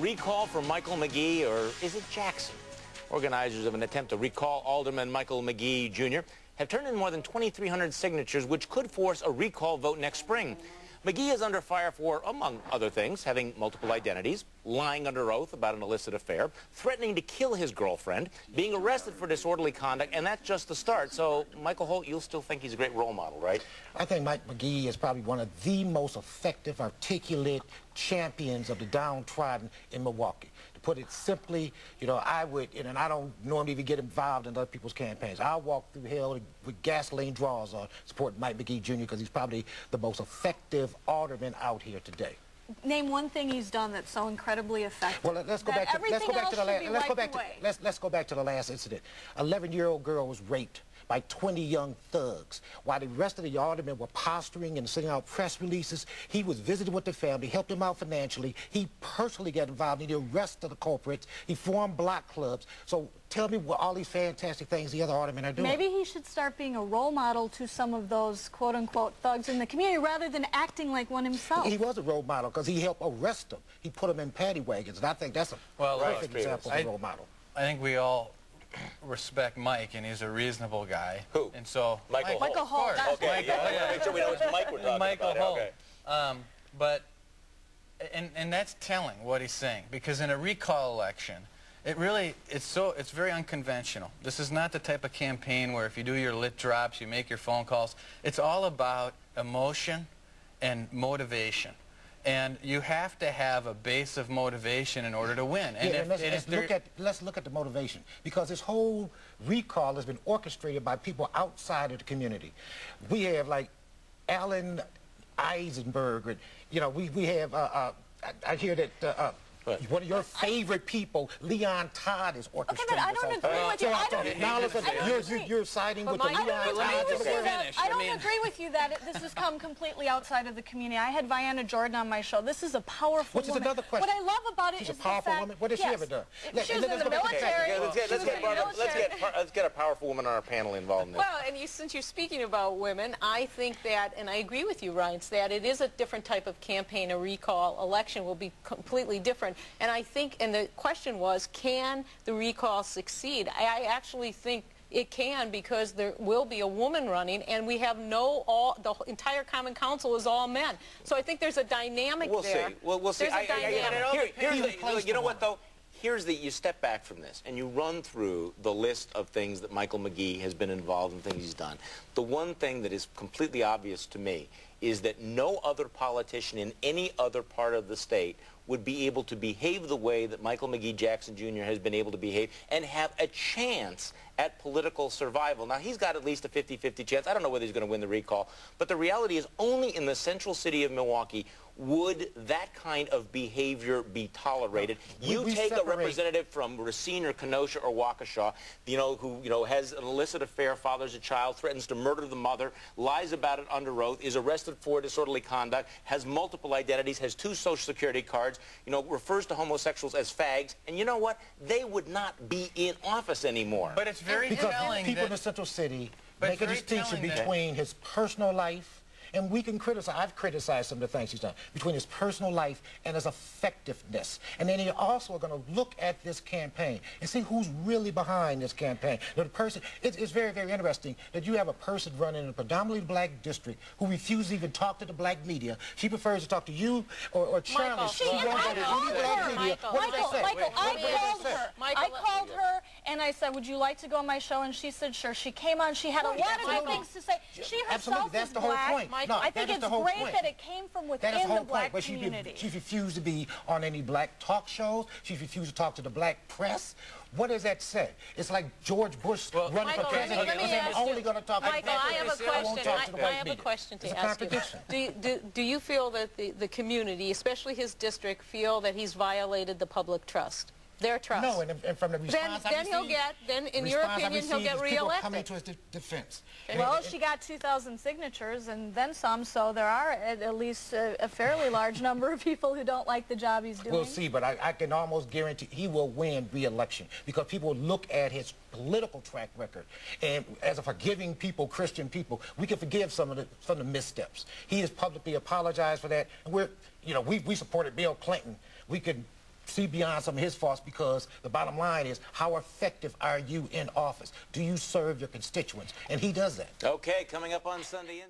recall for Michael McGee, or is it Jackson? Organizers of an attempt to recall Alderman Michael McGee, Jr. have turned in more than 2,300 signatures, which could force a recall vote next spring. McGee is under fire for, among other things, having multiple identities, lying under oath about an illicit affair, threatening to kill his girlfriend, being arrested for disorderly conduct, and that's just the start. So, Michael Holt, you'll still think he's a great role model, right? I think Mike McGee is probably one of the most effective, articulate champions of the downtrodden in Milwaukee. To put it simply, you know, I would, and I don't normally even get involved in other people's campaigns. I'll walk through hell with gasoline draws on supporting Mike McGee Jr. because he's probably the most effective alderman out here today. Name one thing he's done that's so incredibly effective. Well, let's go back to the last incident. 11-year-old girl was raped by 20 young thugs. While the rest of the aldermen were posturing and sending out press releases, he was visiting with the family, helped them out financially. He personally got involved in the arrest of the culprits. He formed block clubs. So tell me what all these fantastic things the other aldermen are doing. Maybe he should start being a role model to some of those quote-unquote thugs in the community rather than acting like one himself. He was a role model because he helped arrest them. He put them in paddy wagons, and I think that's a perfect example of a role model. I think we all respect Mike, and he's a reasonable guy. Who? And so Michael Holt. Okay, yeah, make sure we know it's Mike we're talking Michael about. Holt. Okay. And that's telling what he's saying, because in a recall election, it's very unconventional. This is not the type of campaign where if you do your lit drops, you make your phone calls. It's all about emotion and motivation. And you have to have a base of motivation in order to win. And let's look at the motivation, because this whole recall has been orchestrated by people outside of the community. We have like Alan Eisenberg, and, you know, we have I hear that one of your favorite people, Leon Todd, is orchestrating. Okay, but I don't agree with you. You're siding with the Leon Todd. I don't agree with you that this has come completely outside of the community. I had Vienna Jordan on my show. This is a powerful woman. Which is another question. What I love about it is she's a powerful woman. What has she ever done? She was in the military. Let's get a powerful woman on our panel involved in this. Well, and since you're speaking about women, I think that, and I agree with you, Ryan, that it is a different type of campaign. A recall election will be completely different. And I think, and the question was, can the recall succeed? I actually think it can, because there will be a woman running, and we have the entire Common Council is all men. So I think there's a dynamic there. We'll see. There's a dynamic. You know what, though? You step back from this and you run through the list of things that Michael McGee has been involved in, things he's done. The one thing that is completely obvious to me is that no other politician in any other part of the state would be able to behave the way that Michael McGee Jackson Jr. has been able to behave and have a chance at political survival. Now, he's got at least a 50-50 chance. I don't know whether he's going to win the recall, but the reality is only in the central city of Milwaukee would that kind of behavior be tolerated. You take a representative from Racine or Kenosha or Waukesha, who has an illicit affair, fathers a child, threatens to murder the mother, lies about it under oath, is arrested for disorderly conduct, has multiple identities, has 2 Social Security cards, refers to homosexuals as fags, and you know what? They would not be in office anymore. But it's very telling people in the central city make a distinction between his personal life, and we can criticize, I've criticized some of the things he's done, between his personal life and his effectiveness. And then you're also going to look at this campaign and see who's really behind this campaign. The person, it's very, very interesting that you have a person running in a predominantly black district who refuses to even talk to the black media. She prefers to talk to you or Charlie. I called her and I said, would you like to go on my show? And she said, sure. She came on. She had a lot of good things to say. She herself is black. No, I think it's great that it came from within the black community. She refused to be on any black talk shows. She refused to talk to the black press. What does that say? It's like George Bush running for president. I'm only going to talk to Michael, I have a question. I have a question to ask you. Do you feel that the community, especially his district, feel that he's violated the public trust? Their trust. No, and from the response then in your opinion, he'll get reelected. Coming to his defense. Well, she got 2,000 signatures and then some, so there are at least a fairly large number of people who don't like the job he's doing. We'll see, but I can almost guarantee he will win re-election because people look at his political track record, and as a forgiving people, Christian people, we can forgive some of the missteps. He has publicly apologized for that, and we supported Bill Clinton. We could see beyond some of his faults, because the bottom line is, how effective are you in office? Do you serve your constituents? And he does that. Okay, coming up on Sunday.